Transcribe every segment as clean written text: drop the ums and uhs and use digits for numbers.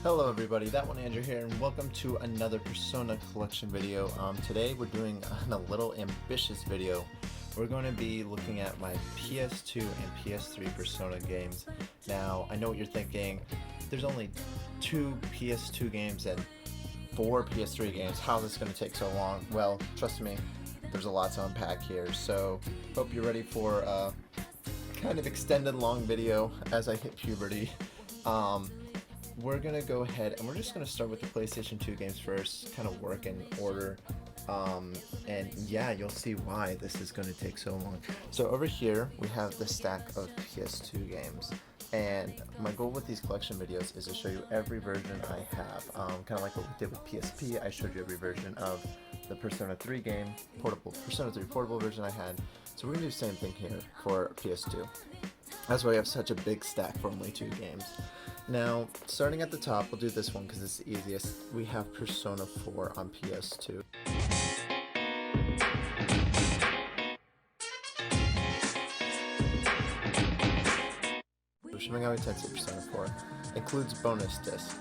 Hello everybody, that one Andrew here, and welcome to another Persona collection video. Today we're doing a little ambitious video. We're going to be looking at my PS2 and PS3 Persona games. Now, I know what you're thinking, there's only 2 PS2 games and 4 PS3 games. How is this going to take so long? Well, trust me, there's a lot to unpack here, so hope you're ready for a kind of extended long video as I hit puberty. We're gonna go ahead and we're just gonna start with the PlayStation 2 games first, kind of work in order, and yeah, you'll see why this is gonna take so long. So over here we have the stack of PS2 games, and my goal with these collection videos is to show you every version I have, kind of like what we did with PSP. I showed you every version of the Persona 3 game, Persona 3 portable version I had. So we're gonna do the same thing here for PS2. That's why we have such a big stack for only 2 games. Now, starting at the top, we'll do this one because it's the easiest. We have Persona 4 on PS2. Shimigami Tensei Persona 4 includes bonus disc.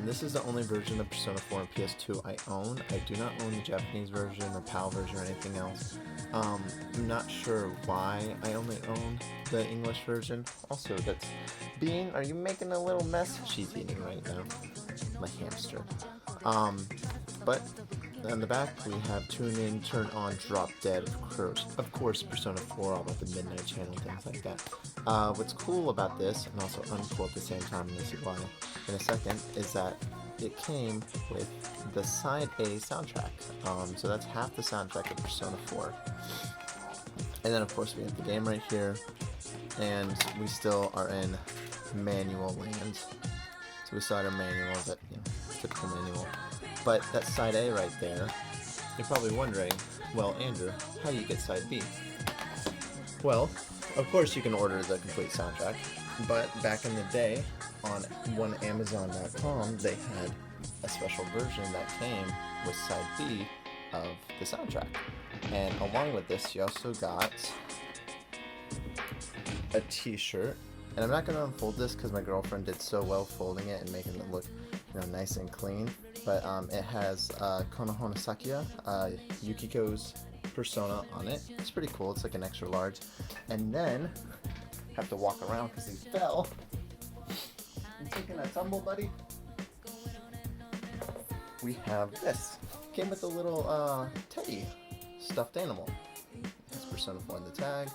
This is the only version of Persona 4 on PS2 I own. I do not own the Japanese version or PAL version or anything else. I'm not sure why I only own the English version. Also, that's Bean, are you making a little mess? She's eating right now. My hamster. But on the back we have Tune In, Turn On, Drop Dead, of course Persona 4, all about the Midnight Channel, things like that. What's cool about this, and also uncool at the same time, and you'll see why in a second, is that it came with the Side A soundtrack. So that's half the soundtrack of Persona 4. And then of course we have the game right here, and we still are in manual land. So we still had our manuals, that, you know, typical manual. But that Side A right there, you're probably wondering, well, Andrew, how do you get Side B? Well, of course you can order the complete soundtrack, but back in the day, on Amazon.com, they had a special version that came with Side B of the soundtrack. And along with this, you also got a t-shirt. And I'm not going to unfold this because my girlfriend did so well folding it and making it look, you know, nice and clean. But it has Konohana Sakuya, Yukiko's Persona on it. It's pretty cool. It's like an extra large. And then, have to walk around because he fell. You taking a tumble, buddy? We have this. Came with a little teddy stuffed animal. It has Persona 4 in the tag,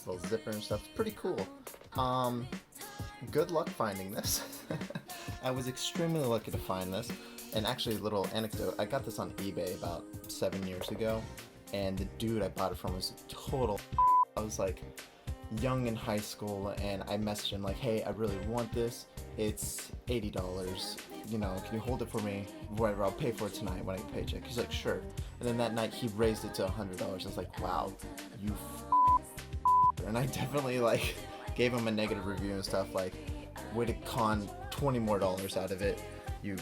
little zipper and stuff. It's pretty cool. Good luck finding this. I was extremely lucky to find this. And actually, a little anecdote, I got this on eBay about 7 years ago, and the dude I bought it from was a total I was like young in high school, and I messaged him like, hey, I really want this, it's $80, you know, can you hold it for me, whatever, I'll pay for it tonight when I get a paycheck. He's like, sure. And then that night he raised it to $100. I was like, wow, you and I definitely like gave him a negative review and stuff, like, way to con $20 more out of it, you.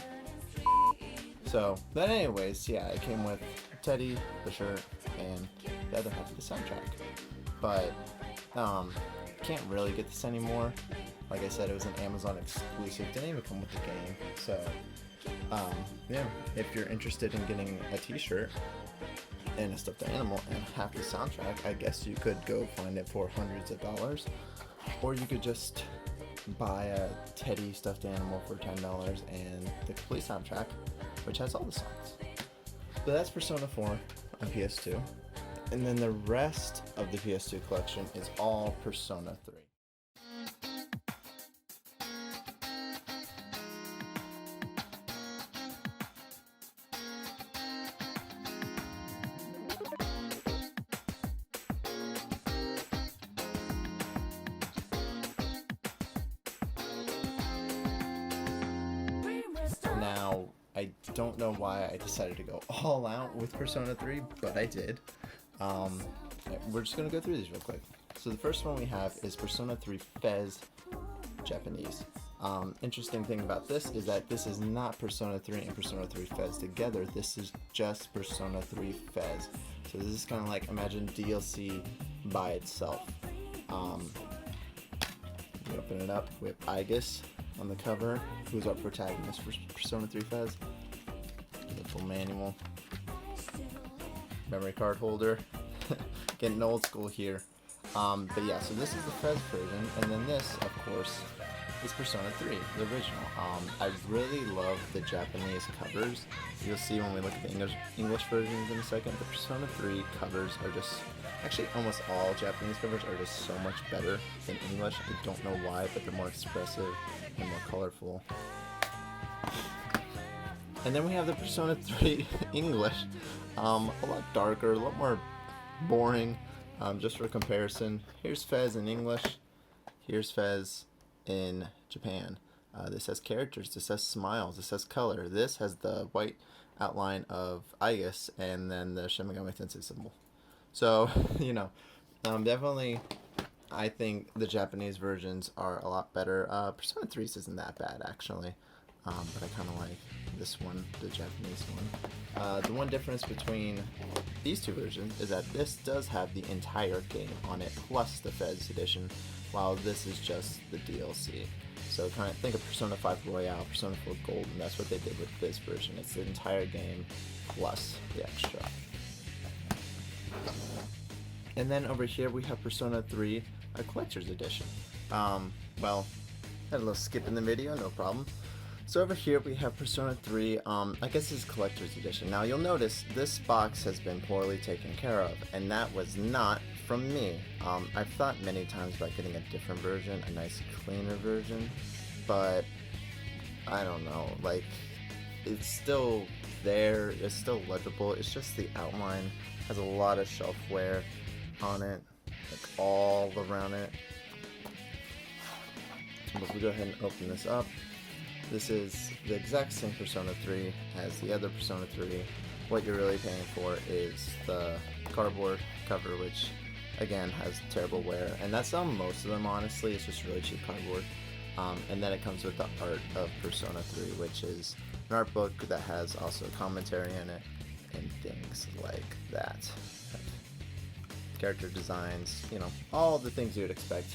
So, but anyways, yeah, it came with Teddy, the shirt, and the other half of the soundtrack. But, can't really get this anymore. Like I said, it was an Amazon exclusive, didn't even come with the game. So, yeah, if you're interested in getting a t-shirt and a stuffed animal and half the soundtrack, I guess you could go find it for hundreds of dollars. Or you could just buy a Teddy stuffed animal for $10 and the complete soundtrack, which has all the songs. So that's Persona 4 on PS2. And then the rest of the PS2 collection is all Persona 3. Now, I don't know why I decided to go all out with Persona 3, but I did. We're just going to go through these real quick. So the first one we have is Persona 3 Fez Japanese. Interesting thing about this is that this is not Persona 3 and Persona 3 Fez together. This is just Persona 3 Fez. So this is kind of like, imagine DLC by itself. We open it up, we have Aegis, on the cover. Who's our protagonist for Persona 3 Fez? Little manual. Memory card holder. Getting old school here. But yeah, so this is the Fez version, and then this, of course, is Persona 3, the original. I really love the Japanese covers. You'll see when we look at the English versions in a second. The Persona 3 covers are just, actually almost all Japanese covers are just so much better than English. I don't know why, but they're more expressive and more colorful. And then we have the Persona 3 English, a lot darker, a lot more boring. Just for comparison, here's Fez in English, here's Fez in Japan. This has characters, this has smiles, this has color, this has the white outline of Aigis, and then the Shin Megami Tensei symbol. So, you know, definitely I think the Japanese versions are a lot better. Persona 3 isn't that bad, actually, but I kind of like this one, the Japanese one. The one difference between these two versions is that this does have the entire game on it, plus the Fez edition, while this is just the DLC. So kind of think of Persona 5 Royale, Persona 4 Gold, and that's what they did with this version. It's the entire game plus the extra. And then over here we have Persona 3, a collector's edition. Well, had a little skip in the video, no problem. So over here we have Persona 3, I guess this is collector's edition. Now you'll notice this box has been poorly taken care of, and that was not from me. I've thought many times about getting a different version, a nice cleaner version, but I don't know, like, it's still there, it's still legible, it's just the outline has a lot of shelf wear on it, like all around it. But if we go ahead and open this up, this is the exact same Persona 3 as the other Persona 3. What you're really paying for is the cardboard cover, which again has terrible wear, and that's on most of them, honestly. It's just really cheap cardboard. And then it comes with the art of Persona 3, which is an art book that has also commentary in it and things like that. Character designs, you know, all the things you would expect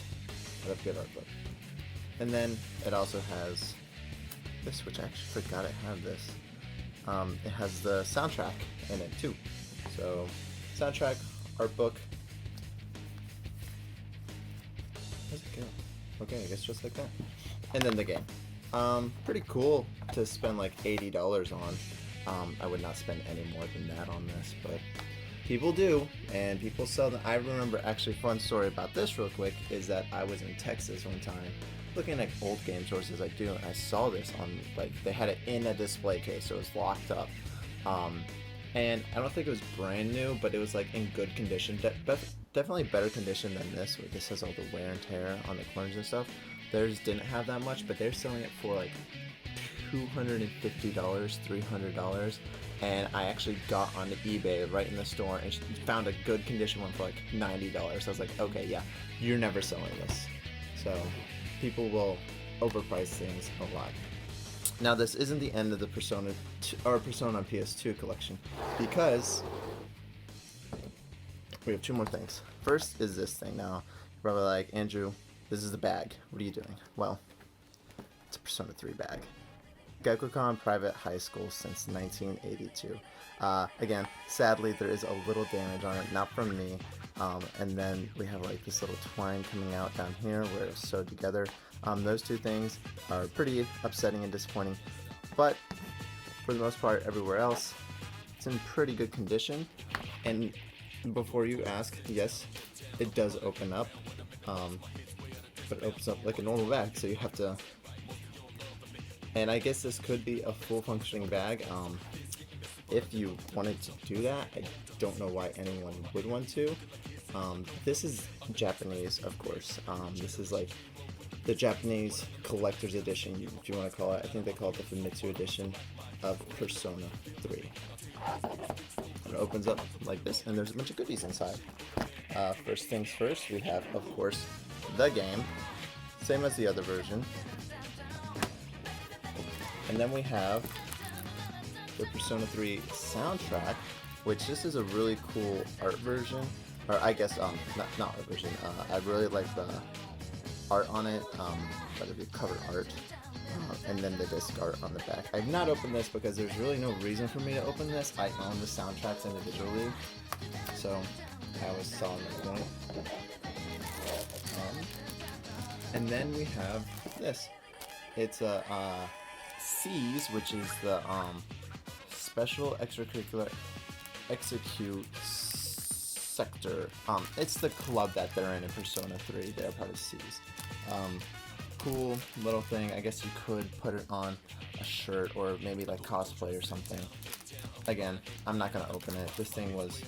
out of a good art book. And then it also has this, which I actually forgot it had this. It has the soundtrack in it too. So, soundtrack, art book. How's it go? Okay, I guess just like that. And then the game. Pretty cool to spend like $80 on. I would not spend any more than that on this, but people do, and people sell them. I remember, actually, fun story about this real quick is that I was in Texas one time looking at old game sources I do, and I saw this on, like, they had it in a display case, so it was locked up. And I don't think it was brand new, but it was like in good condition. Definitely better condition than this, where this has all the wear and tear on the corners and stuff. Theirs didn't have that much, but they're selling it for like $250, $300. And I actually got onto eBay right in the store and found a good condition one for like $90. I was like, okay, yeah, you're never selling this. So people will overprice things a lot. Now this isn't the end of the Persona on PS2 collection, because we have two more things. First is this thing. Now you're probably like, Andrew, this is the bag. What are you doing? Well, it's a Persona 3 bag. Gakukan Private High School since 1982. Again, sadly, there is a little damage on it, not from me. And then we have like this little twine coming out down here where it's sewed together. Those two things are pretty upsetting and disappointing, but for the most part, everywhere else, it's in pretty good condition. And before you ask, yes, it does open up, but it opens up like a normal bag, so you have to. And I guess this could be a full functioning bag. If you wanted to do that, I don't know why anyone would want to. This is Japanese, of course. This is like the Japanese collector's edition, if you want to call it. I think they call it the Famitsu edition of Persona 3. It opens up like this, and there's a bunch of goodies inside. First things first, we have, of course, the game, same as the other version. And then we have the Persona 3 soundtrack, which this is a really cool art version, or I guess not art version. I really like the art on it, whether it be cover art. and then the disc art on the back. I've not opened this because there's really no reason for me to open this. I own the soundtracks individually, so I was selling them. And then we have this. It's a C's, which is the Special Extracurricular Execute Sector. It's the club that they're in Persona 3. They're part of C's. Cool little thing. I guess you could put it on a shirt or maybe like cosplay or something. Again, I'm not gonna open it. This thing was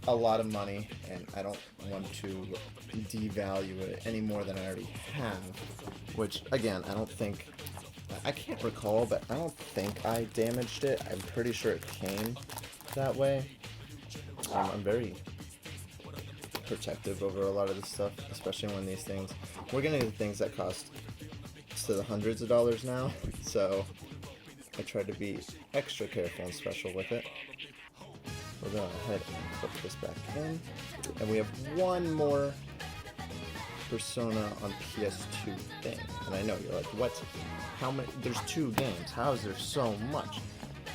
a lot of money, and I don't want to devalue it any more than I already have. Which, again, I can't recall, but I don't think I damaged it. I'm pretty sure it came that way. I'm very protective over a lot of this stuff, especially when these things, we're getting the things that cost to the hundreds of dollars now, so I tried to be extra careful and special with it. We'll go ahead and put this back in, and we have one more Persona on PS2 thing, and I know you're like, what? How many? There's 2 games. How is there so much?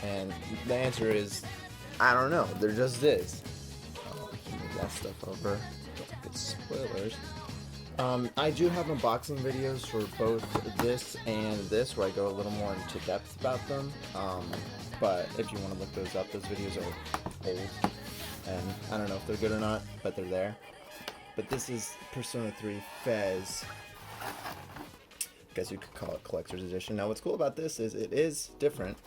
And the answer is, I don't know. There just is. Move that stuff over. Don't get spoilers. I do have unboxing videos for both this and this, where I go a little more into depth about them. But if you want to look those up, those videos are old, and I don't know if they're good or not, but they're there. But this is Persona 3 Fez. I guess you could call it Collector's Edition. Now what's cool about this is it is different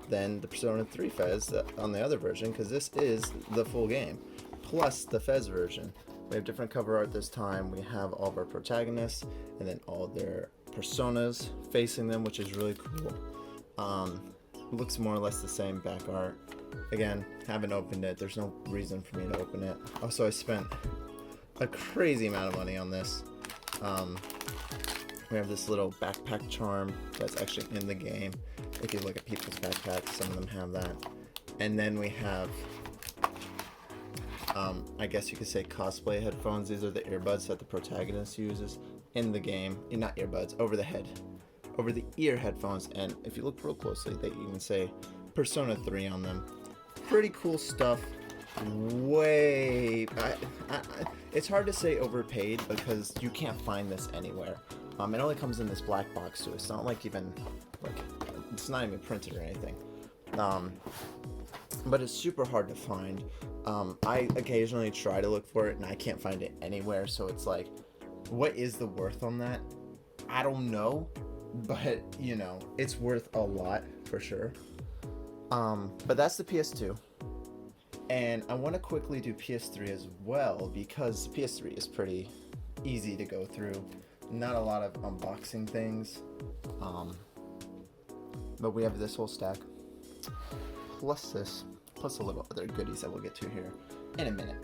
than the Persona 3 Fez on the other version, because this is the full game, plus the Fez version. We have different cover art this time. We have all of our protagonists, and then all their personas facing them, which is really cool. Looks more or less the same back art. Again, haven't opened it. There's no reason for me to open it. Also, I spent a crazy amount of money on this. We have this little backpack charm that's actually in the game. If you look at people's backpacks, some of them have that. And then we have, I guess you could say cosplay headphones. These are the earbuds that the protagonist uses in the game. Not earbuds, over the ear headphones. And if you look real closely, they even say Persona 3 on them. Pretty cool stuff. It's hard to say overpaid because you can't find this anywhere. It only comes in this black box too. It's not like it's not even printed or anything. But it's super hard to find. I occasionally try to look for it and I can't find it anywhere. So it's like, what is the worth on that? I don't know, but you know, it's worth a lot for sure. But that's the PS2. And I want to quickly do PS3 as well, because PS3 is pretty easy to go through. Not a lot of unboxing things. But we have this whole stack, plus this, plus a little other goodies that we'll get to here in a minute.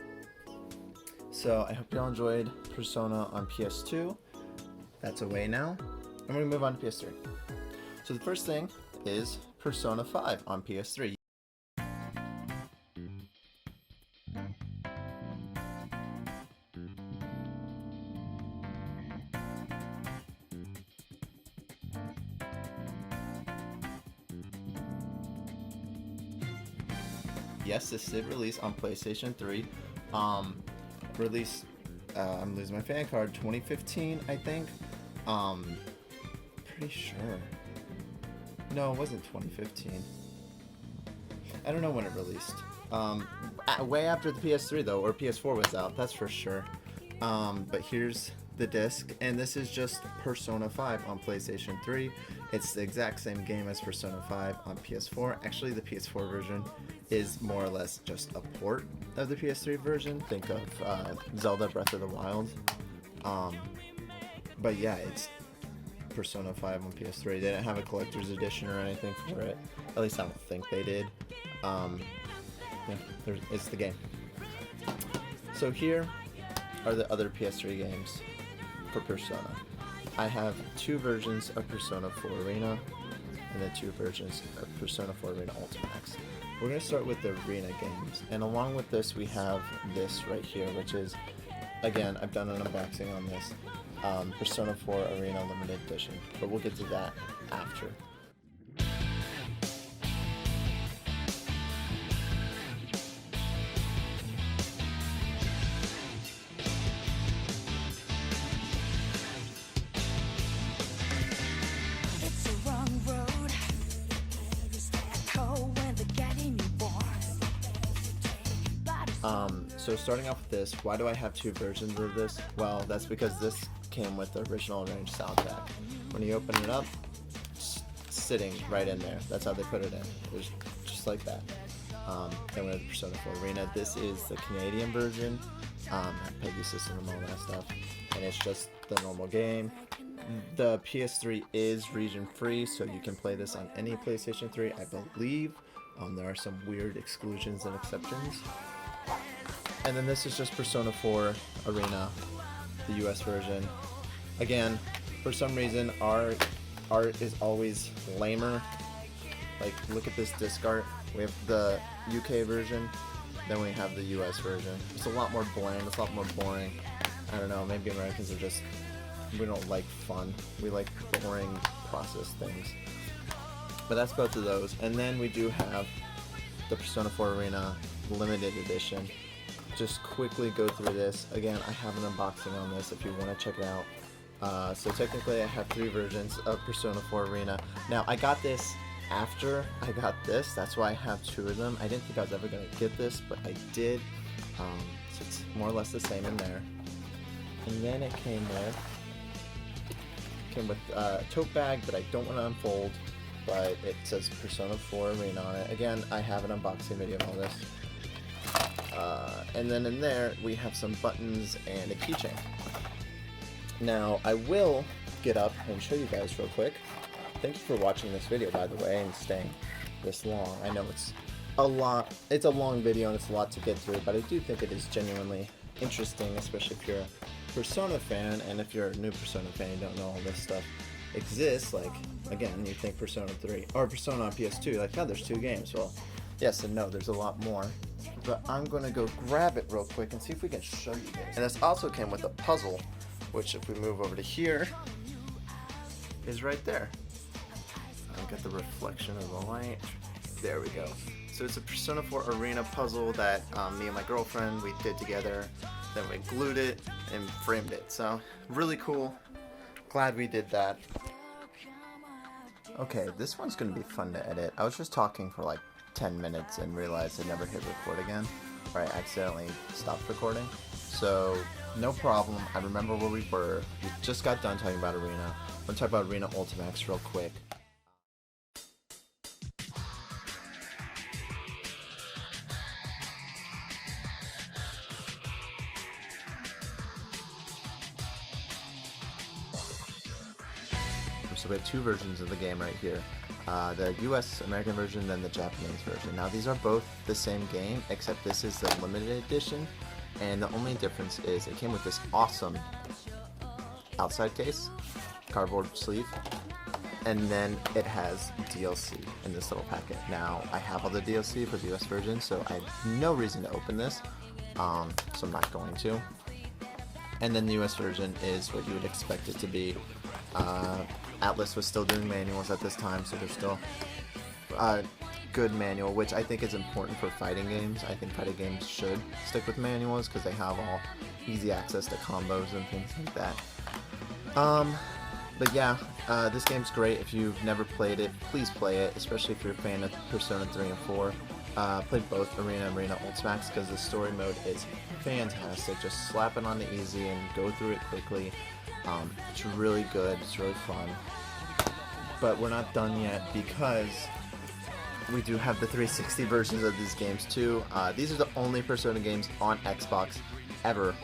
So I hope y'all enjoyed Persona on PS2. That's away now. And we're going to move on to PS3. So the first thing is Persona 5 on PS3. Yes, this did release on PlayStation 3. Released, I'm losing my fan card, 2015, I think. Pretty sure. No, it wasn't 2015. I don't know when it released. Way after the PS3 though, or PS4 was out, that's for sure. But here's the disc, and this is just Persona 5 on PlayStation 3. It's the exact same game as Persona 5 on PS4. Actually, the PS4 version is more or less just a port of the PS3 version. Think of Zelda Breath of the Wild. But yeah, it's Persona 5 on PS3. They didn't have a collector's edition or anything for it. At least I don't think they did. Yeah, it's the game. So here are the other PS3 games for Persona. I have 2 versions of Persona 4 Arena, and then 2 versions of Persona 4 Arena Ultimax. We're going to start with the Arena games, and along with this we have this right here, which is, again, I've done an unboxing on this. Persona 4 Arena Limited Edition, but we'll get to that after. So starting off with this, why do I have two versions of this? Well, that's because this came with the original arranged soundtrack. When you open it up, it's sitting right in there. That's how they put it in. It was just like that. Then we have the Persona 4 Arena. This is the Canadian version, Peggy system and all that stuff. And it's just the normal game. The PS3 is region free, so you can play this on any PlayStation 3, I believe. There are some weird exclusions and exceptions. And then this is just Persona 4 Arena, the US version. Again, for some reason, our art is always lamer. Like, look at this disc art. We have the UK version, then we have the US version. It's a lot more bland, it's a lot more boring. I don't know, maybe Americans are just, we don't like fun. We like boring process things. But that's both of those. And then we do have the Persona 4 Arena Limited Edition. Just quickly go through this. Again, I have an unboxing on this if you want to check it out. So technically I have three versions of Persona 4 Arena. Now I got this after I got this, that's why I have two of them. I didn't think I was ever going to get this, but I did. So it's more or less the same in there. And then it came with a tote bag that I don't want to unfold, but it says Persona 4 Arena on it. Again, I have an unboxing video of all this. And then in there we have some buttons and a keychain. Now I will get up and show you guys real quick. Thank you for watching this video, by the way, and staying this long. I know it's a long video and it's a lot to get through, but I do think it is genuinely interesting, especially if you're a Persona fan, and if you're a new Persona fan, you don't know all this stuff exists. Like, again, you think Persona 3 or Persona on PS2, like, oh, there's two games. Well, yes and no, there's a lot more. But I'm gonna go grab it real quick and see if we can show you guys. And this also came with a puzzle, which if we move over to here, is right there. I'll get the reflection of the light. There we go. So it's a Persona 4 Arena puzzle that me and my girlfriend, we did together. Then we glued it and framed it. So really cool. Glad we did that. Okay, this one's gonna be fun to edit. I was just talking for like 10 minutes and realized I never hit record again, or I accidentally stopped recording. So no problem. I remember where we were. We just got done talking about Arena. I'm gonna talk about Arena Ultimax real quick. So we have two versions of the game right here. The US American version, then the Japanese version. Now these are both the same game, except this is the limited edition, and the only difference is it came with this awesome outside case, cardboard sleeve, and then it has DLC in this little packet. Now I have all the DLC for the US version, so I have no reason to open this, so I'm not going to. And then the US version is what you would expect it to be. Atlas was still doing manuals at this time, so there's still a good manual, which I think is important for fighting games. I think fighting games should stick with manuals because they have all easy access to combos and things like that. But yeah, this game's great. If you've never played it, please play it, especially if you're a fan of Persona 3 and 4. Play both Arena and Arena Ultimax because the story mode is fantastic. Just slap it on the easy and go through it quickly. It's really good, it's really fun. But we're not done yet because we do have the 360 versions of these games too. These are the only Persona games on Xbox ever.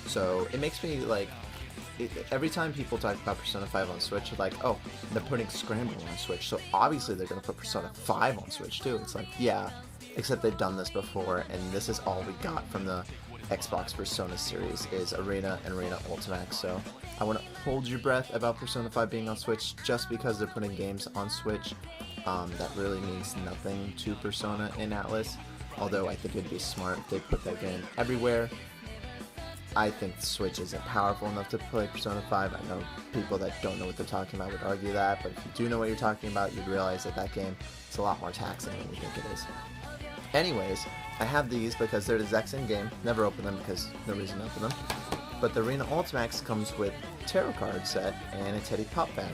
So it makes me like, every time people talk about Persona 5 on Switch, they're like, oh, they're putting Scramble on Switch, so obviously they're going to put Persona 5 on Switch too. It's like, yeah, except they've done this before, and this is all we got from the Xbox Persona series is Arena and Arena Ultimax. So I want to hold your breath about Persona 5 being on Switch just because they're putting games on Switch. That really means nothing to Persona in Atlas, although I think it'd be smart if they put that game everywhere. I think the Switch isn't powerful enough to play Persona 5. I know people that don't know what they're talking about would argue that, but if you do know what you're talking about, you'd realize that that game is a lot more taxing than you think it is. Anyways, I have these because they're the exact same game. Never open them because no reason to open them. But the Arena Ultimax comes with tarot card set and a Teddy Pop bag.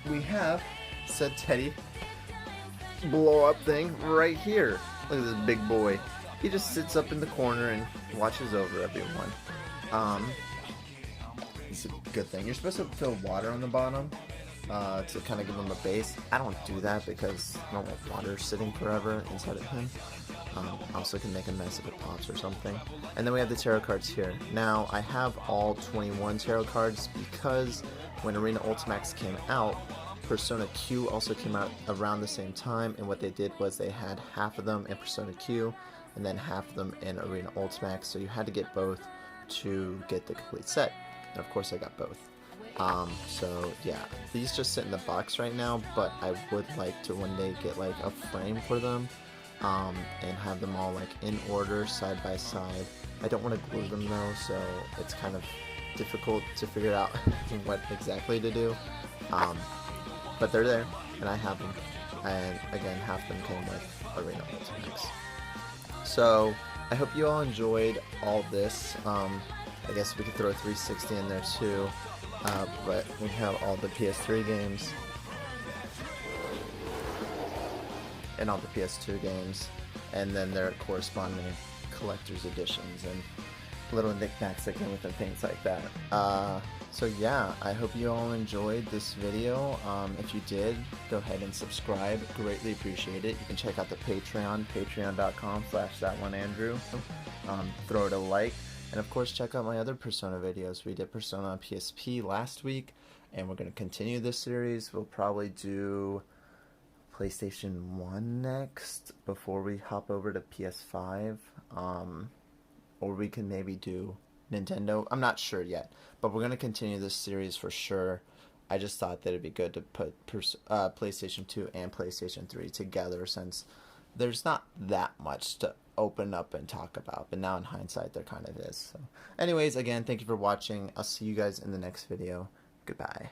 We have said Teddy blow up thing right here. Look at this big boy. He just sits up in the corner and watches over everyone. It's a good thing. You're supposed to fill water on the bottom to kind of give him a base. I don't do that because I don't want water sitting forever inside of him. Also can make a mess if it pops or something. And then we have the tarot cards here. Now I have all 21 tarot cards because when Arena Ultimax came out, Persona Q also came out around the same time, and what they did was they had half of them in Persona Q and then half of them in Arena Ultimax, so you had to get both to get the complete set, and of course I got both. So yeah, these just sit in the box right now, but I would like to one day get like a frame for them and have them all like in order side by side. I don't want to glue them though, so it's kind of difficult to figure out what exactly to do. But they're there, and I have them, and again, half them came with Arena Ultimax. So, I hope you all enjoyed all this. I guess we could throw a 360 in there too, but we have all the PS3 games, and all the PS2 games, and then their corresponding collector's editions, and little knickknacks that came with them, things like that. So yeah, I hope you all enjoyed this video. If you did, go ahead and subscribe. Greatly appreciate it. You can check out the Patreon, patreon.com/thatoneandrew. Throw it a like. And of course, check out my other Persona videos. We did Persona on PSP last week, and we're going to continue this series. We'll probably do PlayStation 1 next before we hop over to PS5. Or we can maybe do Nintendo. I'm not sure yet, but we're going to continue this series for sure. I just thought that it'd be good to put PlayStation 2 and PlayStation 3 together since there's not that much to open up and talk about, but now in hindsight there kind of is. So anyways, again, thank you for watching. I'll see you guys in the next video. Goodbye.